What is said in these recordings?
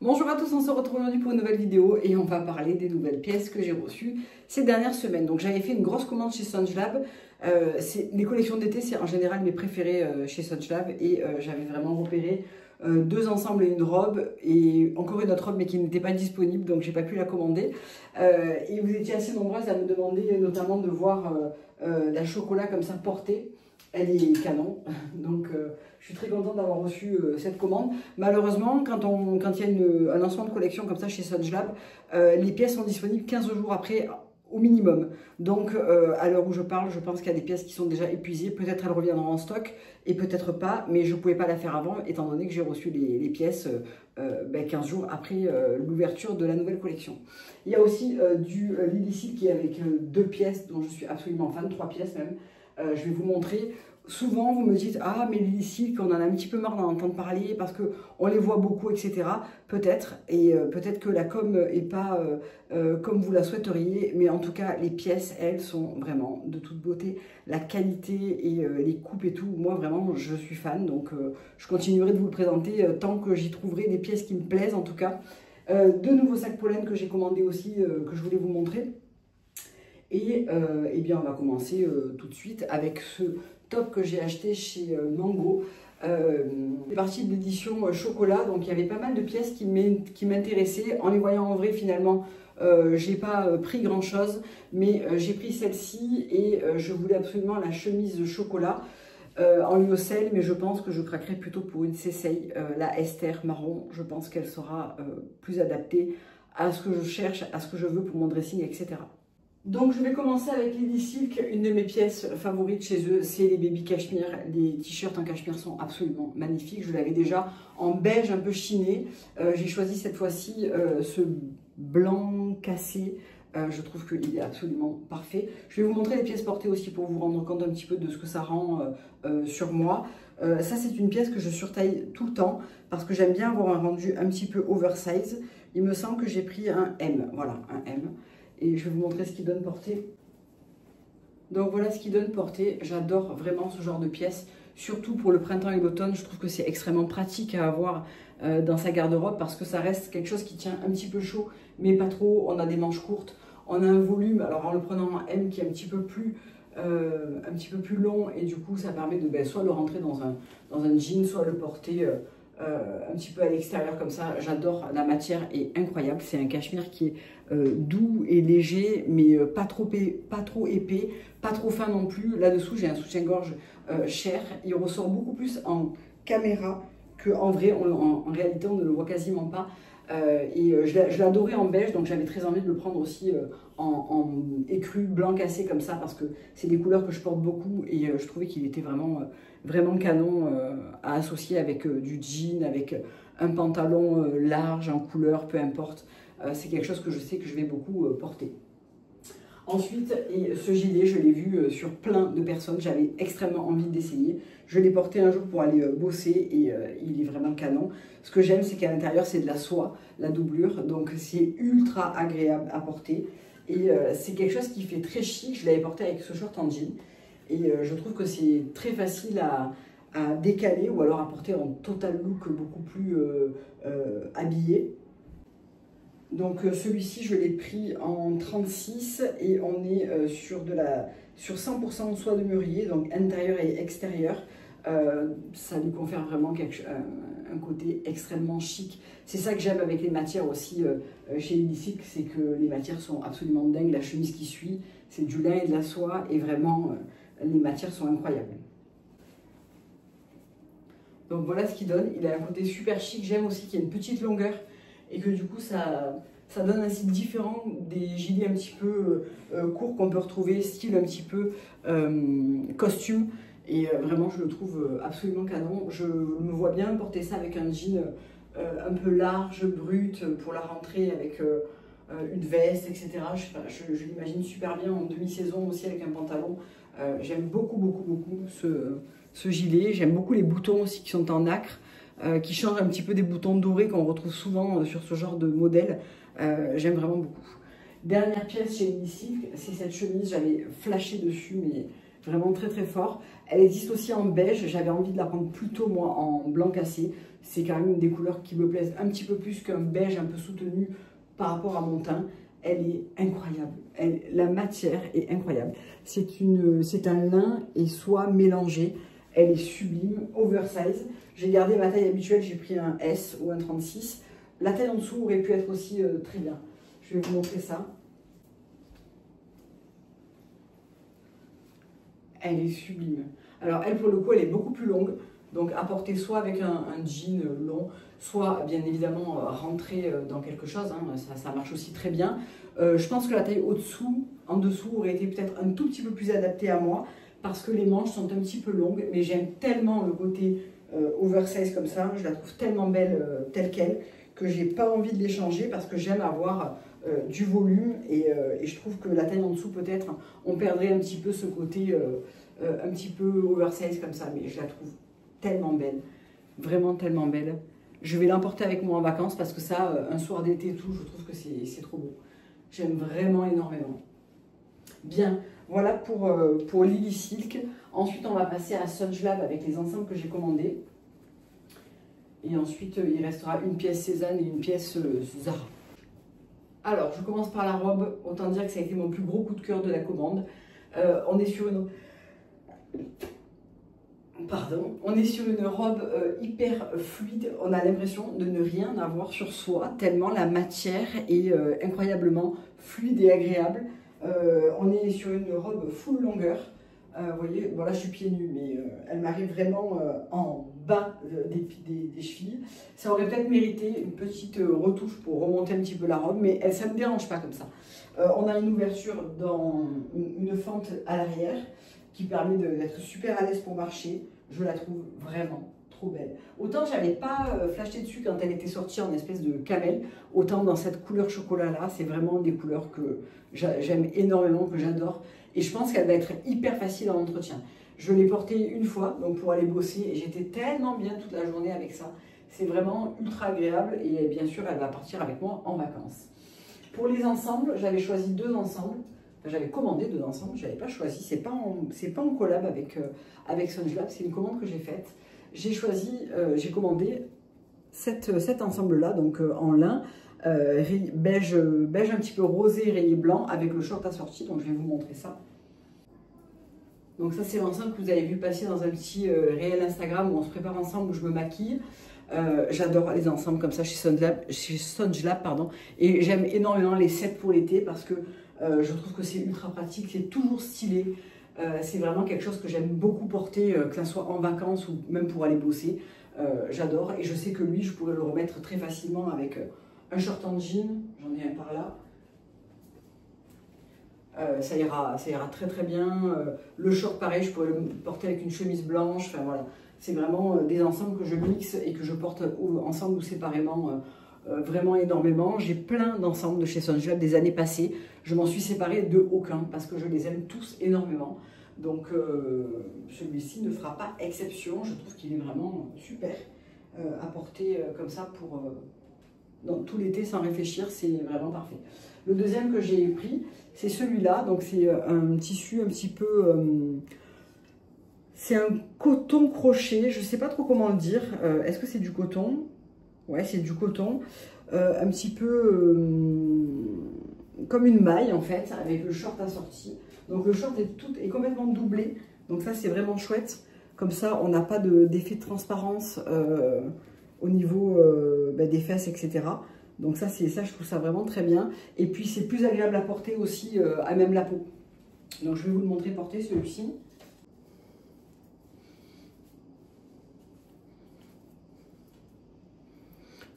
Bonjour à tous, on se retrouve aujourd'hui pour une nouvelle vidéo et on va parler des nouvelles pièces que j'ai reçues ces dernières semaines. Donc j'avais fait une grosse commande chez Songelab. Les collections d'été, c'est en général mes préférées chez Songelab et j'avais vraiment repéré deux ensembles et une robe et encore une autre robe mais qui n'était pas disponible, donc j'ai pas pu la commander. Et vous étiez assez nombreuses à me demander notamment de voir la chocolat comme ça portée. Elle est canon, donc je suis très contente d'avoir reçu cette commande. Malheureusement, quand il y a un lancement de collection comme ça chez Songelab, les pièces sont disponibles 15 jours après au minimum. Donc à l'heure où je parle, je pense qu'il y a des pièces qui sont déjà épuisées. Peut-être elles reviendront en stock et peut-être pas, mais je ne pouvais pas la faire avant étant donné que j'ai reçu les pièces 15 jours après l'ouverture de la nouvelle collection. Il y a aussi du Lily Silk qui est avec deux pièces dont je suis absolument fan, 3 pièces même. Je vais vous montrer. Souvent, vous me dites « Ah, mais Lily Silk, on en a un petit peu marre d'en entendre parler parce qu'on les voit beaucoup, etc. » Peut-être, et peut-être que la com n'est pas comme vous la souhaiteriez, mais en tout cas, les pièces, elles, sont vraiment de toute beauté. La qualité et les coupes et tout, moi, vraiment, je suis fan. Donc, je continuerai de vous le présenter tant que j'y trouverai des pièces qui me plaisent, en tout cas. De nouveaux sacs pollen que j'ai commandés aussi, que je voulais vous montrer. Et eh bien, on va commencer tout de suite avec ce top que j'ai acheté chez Mango. C'est parti de l'édition chocolat, donc il y avait pas mal de pièces qui m'intéressaient. En les voyant en vrai, finalement, j'ai pas pris grand chose, mais j'ai pris celle-ci et je voulais absolument la chemise chocolat en lyocell, mais je pense que je craquerai plutôt pour une Sesei, la Esther marron. Je pense qu'elle sera plus adaptée à ce que je cherche, à ce que je veux pour mon dressing, etc. Donc je vais commencer avec Lily Silk, une de mes pièces favorites chez eux, c'est les baby cachemire. Les t-shirts en cachemire sont absolument magnifiques. Je l'avais déjà en beige un peu chiné. J'ai choisi cette fois-ci ce blanc cassé. Je trouve qu'il est absolument parfait. Je vais vous montrer les pièces portées aussi pour vous rendre compte un petit peu de ce que ça rend sur moi. Ça c'est une pièce que je surtaille tout le temps parce que j'aime bien avoir un rendu un petit peu oversize. Il me semble que j'ai pris un M, voilà, un M. Et je vais vous montrer ce qu'il donne portée. Donc voilà ce qu'il donne portée. J'adore vraiment ce genre de pièces, surtout pour le printemps et l'automne. Je trouve que c'est extrêmement pratique à avoir dans sa garde-robe parce que ça reste quelque chose qui tient un petit peu chaud, mais pas trop. On a des manches courtes, on a un volume. Alors en le prenant en M qui est un petit peu plus long et du coup ça permet de soit le rentrer dans un jean, soit le porter un petit peu à l'extérieur comme ça. J'adore, la matière est incroyable. C'est un cachemire qui est doux et léger, mais pas trop épais, pas trop fin non plus. Là-dessous, j'ai un soutien-gorge Cher. Il ressort beaucoup plus en caméra qu'en vrai. En réalité, on ne le voit quasiment pas. Je l'ai adoré en beige, donc j'avais très envie de le prendre aussi en écru blanc cassé comme ça, parce que c'est des couleurs que je porte beaucoup et je trouvais qu'il était vraiment canon à associer avec du jean, avec un pantalon large en couleur, peu importe. C'est quelque chose que je sais que je vais beaucoup porter. Ensuite, et ce gilet, je l'ai vu sur plein de personnes, j'avais extrêmement envie d'essayer. Je l'ai porté un jour pour aller bosser et il est vraiment canon. Ce que j'aime, c'est qu'à l'intérieur, c'est de la soie, la doublure, donc c'est ultra agréable à porter. Et c'est quelque chose qui fait très chic. Je l'avais porté avec ce short en jean et je trouve que c'est très facile à décaler ou alors à porter en total look beaucoup plus habillé. Donc celui-ci, je l'ai pris en 36 et on est sur 100% de soie de mûrier, donc intérieur et extérieur. Ça lui confère vraiment un côté extrêmement chic. C'est ça que j'aime avec les matières aussi chez Lily Silk, c'est que les matières sont absolument dingues. La chemise qui suit, c'est du lin et de la soie et vraiment les matières sont incroyables. Donc voilà ce qu'il donne. Il a un côté super chic. J'aime aussi qu'il y ait une petite longueur et que du coup ça donne un style différent des gilets un petit peu courts qu'on peut retrouver, style un petit peu costume. Et vraiment, je le trouve absolument canon. Je me vois bien porter ça avec un jean un peu large, brut, pour la rentrée, avec une veste, etc. Je l'imagine super bien en demi-saison aussi avec un pantalon. J'aime beaucoup ce gilet. J'aime beaucoup les boutons aussi qui sont en nacre, qui changent un petit peu des boutons dorés qu'on retrouve souvent sur ce genre de modèle. J'aime vraiment beaucoup. Dernière pièce chez Lily Silk, c'est cette chemise. J'avais flashé dessus, mais vraiment très très fort. Elle existe aussi en beige, j'avais envie de la prendre plutôt moi en blanc cassé. C'est quand même une des couleurs qui me plaisent un petit peu plus qu'un beige un peu soutenu par rapport à mon teint. Elle est incroyable, la matière est incroyable. C'est un lin et soie mélangé, elle est sublime, oversize. J'ai gardé ma taille habituelle, j'ai pris un S ou un 36. La taille en dessous aurait pu être aussi très bien. Je vais vous montrer ça. Elle est sublime. Alors elle, pour le coup, elle est beaucoup plus longue. Donc à porter soit avec un jean long, soit bien évidemment rentrer dans quelque chose. Hein, ça marche aussi très bien. Je pense que la taille en dessous aurait été peut-être un tout petit peu plus adaptée à moi parce que les manches sont un petit peu longues. Mais j'aime tellement le côté oversize comme ça. Je la trouve tellement belle telle qu'elle que j'ai pas envie de les changer parce que j'aime avoir du volume et je trouve que la taille en dessous peut-être on perdrait un petit peu ce côté un petit peu oversize comme ça, mais je la trouve tellement belle, vraiment tellement belle. Je vais l'emporter avec moi en vacances parce que ça, un soir d'été et tout, je trouve que c'est trop beau. J'aime vraiment énormément. Bien, voilà pour Lily Silk. Ensuite, on va passer à Sunjlab avec les ensembles que j'ai commandés. Et ensuite, il restera une pièce Cézanne et une pièce Zara. Alors, je commence par la robe. Autant dire que ça a été mon plus gros coup de cœur de la commande. On est sur une... Pardon, on est sur une robe hyper fluide. On a l'impression de ne rien avoir sur soi, tellement la matière est incroyablement fluide et agréable. On est sur une robe full longueur. Vous voyez, voilà, je suis pieds nus, mais elle m'arrive vraiment en bas des chevilles. Ça aurait peut-être mérité une petite retouche pour remonter un petit peu la robe, mais ça ne me dérange pas comme ça. On a une ouverture dans une fente à l'arrière qui permet d'être super à l'aise pour marcher. Je la trouve vraiment trop belle. Autant j'avais pas flashé dessus quand elle était sortie en espèce de camel, autant dans cette couleur chocolat là, c'est vraiment des couleurs que j'aime énormément, que j'adore. Et je pense qu'elle va être hyper facile en entretien. Je l'ai portée une fois donc pour aller bosser et j'étais tellement bien toute la journée avec ça. C'est vraiment ultra agréable et bien sûr elle va partir avec moi en vacances. Pour les ensembles, j'avais choisi deux ensembles. J'avais commandé deux ensembles, je n'avais pas choisi, c'est pas en collab avec Sunjlab, c'est une commande que j'ai faite. J'ai commandé cet ensemble-là, donc en lin, beige un petit peu rosé, rayé blanc, avec le short assorti, donc je vais vous montrer ça. Donc ça c'est l'ensemble que vous avez vu passer dans un petit réel Instagram où on se prépare ensemble, où je me maquille. J'adore les ensembles comme ça chez Sunjlab, pardon, et j'aime énormément les sets pour l'été parce que je trouve que c'est ultra pratique, c'est toujours stylé, c'est vraiment quelque chose que j'aime beaucoup porter, que ce soit en vacances ou même pour aller bosser, j'adore et je sais que lui je pourrais le remettre très facilement avec un short en jean, j'en ai un par là. Ça ira très très bien, le short pareil je pourrais le porter avec une chemise blanche, enfin voilà. C'est vraiment des ensembles que je mixe et que je porte ensemble ou séparément vraiment énormément. J'ai plein d'ensembles de chez Sunjlab des années passées. Je m'en suis séparée de aucun parce que je les aime tous énormément. Donc celui-ci ne fera pas exception. Je trouve qu'il est vraiment super à porter comme ça pour dans tout l'été sans réfléchir. C'est vraiment parfait. Le deuxième que j'ai pris, c'est celui-là. Donc c'est un tissu un petit peu... c'est un coton crochet, je ne sais pas trop comment le dire. Est-ce que c'est du coton? Ouais, c'est du coton. Un petit peu comme une maille en fait, avec le short assorti. Donc le short est complètement doublé. Donc ça c'est vraiment chouette. Comme ça on n'a pas d'effet de transparence au niveau des fesses, etc. Donc ça, je trouve ça vraiment très bien. Et puis c'est plus agréable à porter aussi à même la peau. Donc je vais vous le montrer porter celui-ci.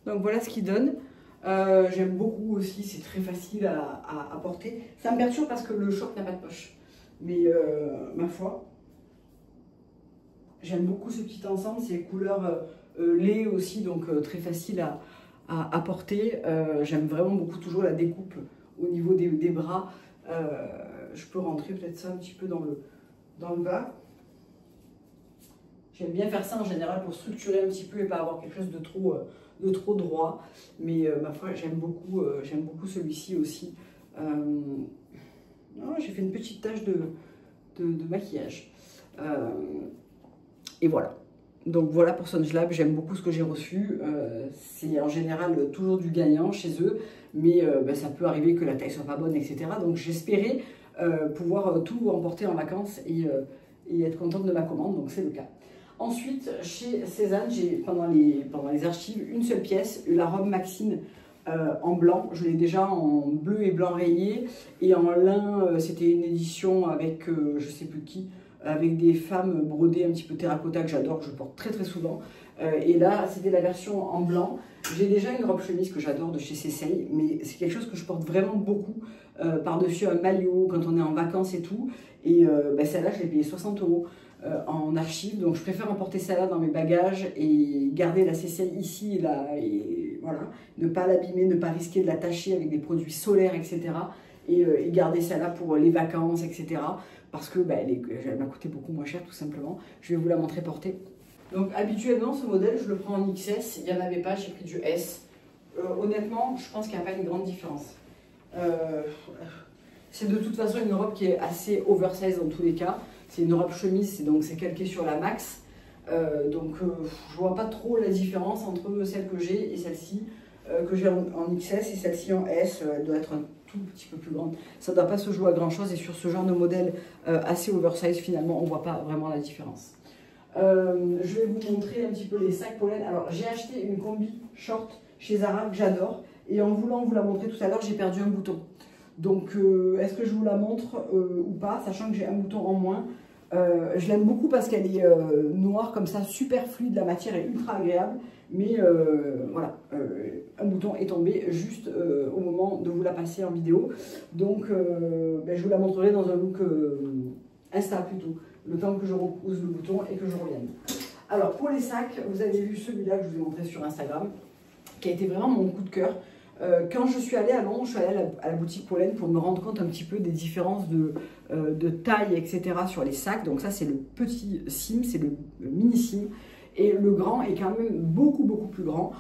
Donc voilà ce qu'il donne. J'aime beaucoup aussi, c'est très facile à porter. Ça me perturbe parce que le short n'a pas de poche. Mais ma foi, j'aime beaucoup ce petit ensemble. C'est couleur lait aussi, donc très facile à porter. J'aime vraiment beaucoup toujours la découpe au niveau des bras. Je peux rentrer peut-être ça un petit peu dans le bas. J'aime bien faire ça en général pour structurer un petit peu et pas avoir quelque chose de trop droit. Mais ma foi, j'aime beaucoup celui-ci aussi. Oh, j'ai fait une petite tache de maquillage. Et voilà. Donc voilà pour Songelab, j'aime beaucoup ce que j'ai reçu. C'est en général toujours du gagnant chez eux, mais ça peut arriver que la taille soit pas bonne, etc. Donc j'espérais pouvoir tout emporter en vacances et être contente de ma commande, donc c'est le cas. Ensuite, chez Cézanne, j'ai pendant les archives une seule pièce, la robe Maxine en blanc. Je l'ai déjà en bleu et blanc rayé, et en lin, c'était une édition avec je sais plus qui, avec des femmes brodées un petit peu terracotta que j'adore, que je porte très très souvent. Et là, c'était la version en blanc. J'ai déjà une robe chemise que j'adore de chez Cécile, mais c'est quelque chose que je porte vraiment beaucoup par-dessus un maillot quand on est en vacances et tout. Et celle-là, je l'ai payée 60 € en archive, donc je préfère emporter celle-là dans mes bagages et garder la Cécile ici et là, et voilà, ne pas l'abîmer, ne pas risquer de la tacher avec des produits solaires, etc. Et garder celle-là pour les vacances, etc. Parce que elle m'a coûté beaucoup moins cher, tout simplement. Je vais vous la montrer portée. Donc habituellement, ce modèle, je le prends en XS. Il n'y en avait pas, j'ai pris du S. Honnêtement, je pense qu'il n'y a pas une grande différence. C'est de toute façon une robe qui est assez oversize dans tous les cas. C'est une robe chemise, donc c'est calqué sur la Max. Je vois pas trop la différence entre celle que j'ai et celle-ci que j'ai en XS, et celle-ci en S. Elle doit être un tout petit peu plus grande. Ça ne doit pas se jouer à grand chose, et sur ce genre de modèle assez oversize, finalement, on ne voit pas vraiment la différence. Je vais vous montrer un petit peu les sacs pollen. Alors, j'ai acheté une combi short chez Zara que j'adore, et en voulant vous la montrer tout à l'heure, j'ai perdu un bouton. Donc, est-ce que je vous la montre ou pas, sachant que j'ai un bouton en moins. Je l'aime beaucoup parce qu'elle est noire comme ça, super fluide, la matière est ultra agréable, mais voilà, un bouton est tombé juste au moment de vous la passer en vidéo. Donc, je vous la montrerai dans un look Insta plutôt, le temps que je repousse le bouton et que je revienne. Alors, pour les sacs, vous avez vu celui-là que je vous ai montré sur Instagram, qui a été vraiment mon coup de cœur. Quand je suis allée à Londres, je suis allée à la boutique Pollen pour me rendre compte un petit peu des différences de taille, etc. sur les sacs. Donc ça, c'est le petit sim, c'est le mini sim. Et le grand est quand même beaucoup, beaucoup plus grand.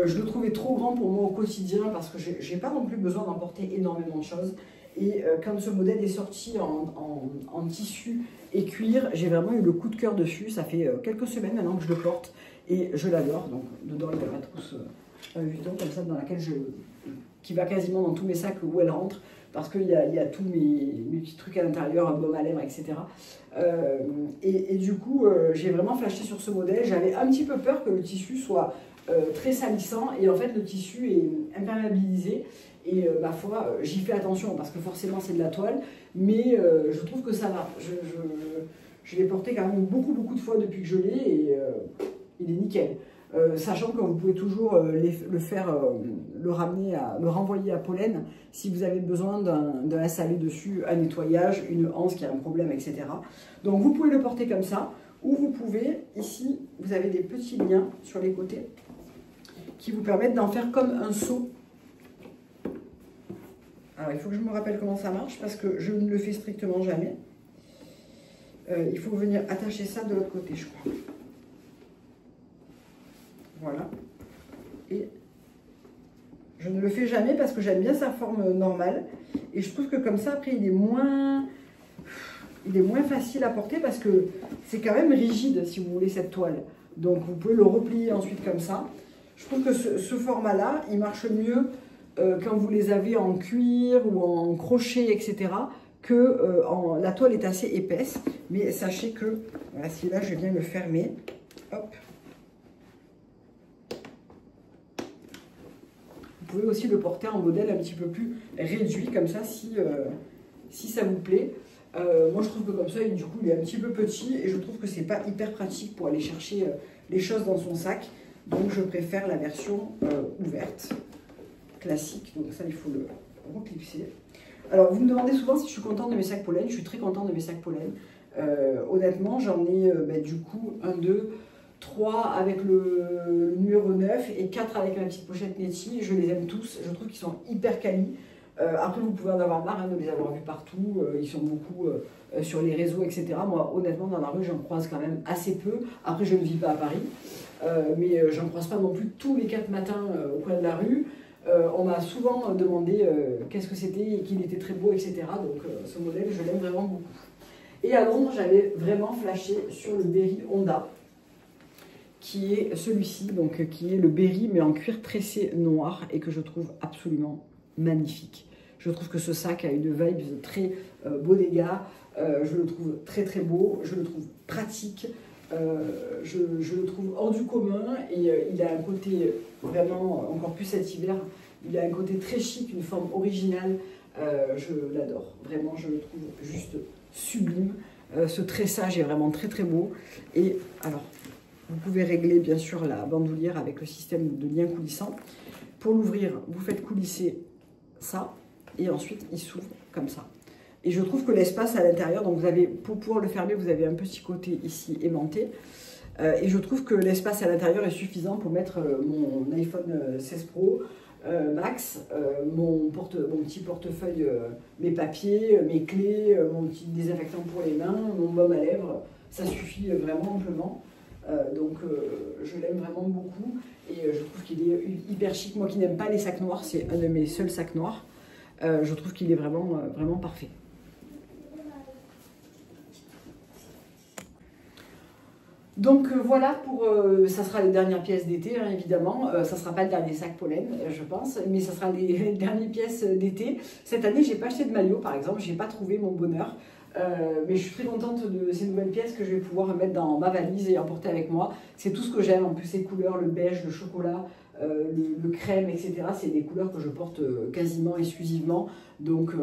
Je le trouvais trop grand pour moi au quotidien parce que j'ai pas non plus besoin d'emporter énormément de choses. Et quand ce modèle est sorti en tissu et cuir, j'ai vraiment eu le coup de cœur dessus. Ça fait quelques semaines maintenant que je le porte et je l'adore. Donc dedans, il y a ma trousse Vuitton comme ça, dans laquelle qui va quasiment dans tous mes sacs où elle rentre, parce qu'il y a tous mes petits trucs à l'intérieur, un baume à lèvres, etc. Et du coup, j'ai vraiment flashé sur ce modèle. J'avais un petit peu peur que le tissu soit très salissant, et en fait le tissu est imperméabilisé, et ma foi, j'y fais attention parce que forcément c'est de la toile, mais je trouve que ça va. Je l'ai porté quand même beaucoup, beaucoup de fois depuis que je l'ai, et il est nickel. Sachant que vous pouvez toujours le renvoyer à Pollen si vous avez besoin d'un installé dessus, un nettoyage, une anse qui a un problème, etc. Donc vous pouvez le porter comme ça, ou vous pouvez, ici, vous avez des petits liens sur les côtés qui vous permettent d'en faire comme un seau. Alors il faut que je me rappelle comment ça marche parce que je ne le fais strictement jamais. Il faut venir attacher ça de l'autre côté, je crois. Voilà, et je ne le fais jamais parce que j'aime bien sa forme normale, et je trouve que comme ça après il est moins facile à porter parce que c'est quand même rigide si vous voulez cette toile, donc vous pouvez le replier ensuite comme ça. Je trouve que ce format là il marche mieux quand vous les avez en cuir ou en crochet, etc., que la toile est assez épaisse, mais sachez que voilà, si là je viens le fermer, hop. Vous pouvez aussi le porter en modèle un petit peu plus réduit, comme ça, si ça vous plaît. Moi, je trouve que comme ça, du coup, il est un petit peu petit, et je trouve que c'est pas hyper pratique pour aller chercher les choses dans son sac. Donc, je préfère la version ouverte, classique. Donc ça, il faut le reclipser. Alors, vous me demandez souvent si je suis contente de mes sacs Pollen. Je suis très contente de mes sacs Pollen. Honnêtement, j'en ai du coup 1, 2... 3 avec le numéro 9 et 4 avec ma petite pochette Netty. Je les aime tous, je trouve qu'ils sont hyper quali. Après, vous pouvez en avoir marre de les avoir vus partout, ils sont beaucoup sur les réseaux, etc. Moi, honnêtement, dans la rue, j'en croise quand même assez peu. Après, je ne vis pas à Paris, mais j'en croise pas non plus tous les 4 matins au coin de la rue. On m'a souvent demandé qu'est-ce que c'était et qu'il était très beau, etc. Donc, ce modèle, je l'aime vraiment beaucoup. Et à Londres, j'avais vraiment flashé sur le Berry Honda, qui est celui-ci, donc qui est le Berry, mais en cuir tressé noir, et que je trouve absolument magnifique. Je trouve que ce sac a une vibe très beau des gars, je le trouve très très beau, je le trouve pratique, je le trouve hors du commun, et il a un côté vraiment, encore plus cet hiver, il a un côté très chic, une forme originale, je l'adore, vraiment je le trouve juste sublime. Ce tressage est vraiment très très beau, et alors vous pouvez régler bien sûr la bandoulière avec le système de lien coulissant. Pour l'ouvrir, vous faites coulisser ça, et ensuite il s'ouvre comme ça. Et je trouve que l'espace à l'intérieur, donc vous avez, pour pouvoir le fermer, vous avez un petit côté ici aimanté. Et je trouve que l'espace à l'intérieur est suffisant pour mettre mon iPhone 16 Pro Max, mon petit portefeuille, mes papiers, mes clés, mon petit désinfectant pour les mains, mon baume à lèvres. Ça suffit vraiment amplement. Donc je l'aime vraiment beaucoup. Et je trouve qu'il est hyper chic. Moi qui n'aime pas les sacs noirs, c'est un de mes seuls sacs noirs. Je trouve qu'il est vraiment, vraiment parfait. Donc voilà pour, ça sera les dernières pièces d'été hein, évidemment, ça sera pas le dernier sac pollen je pense, mais ça sera les dernières pièces d'été. Cette année j'ai pas acheté de maillot par exemple, j'ai pas trouvé mon bonheur, mais je suis très contente de ces nouvelles pièces que je vais pouvoir mettre dans ma valise et emporter avec moi. C'est tout ce que j'aime, en plus ces couleurs, le beige, le chocolat, le crème etc. C'est des couleurs que je porte quasiment exclusivement, donc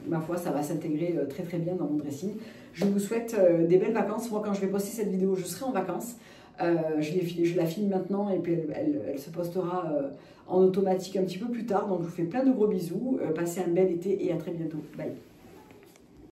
ma foi ça va s'intégrer très très bien dans mon dressing. Je vous souhaite des belles vacances. Moi, quand je vais poster cette vidéo, je serai en vacances. Je la filme maintenant et puis elle se postera en automatique un petit peu plus tard. Donc, je vous fais plein de gros bisous. Passez un bel été et à très bientôt. Bye.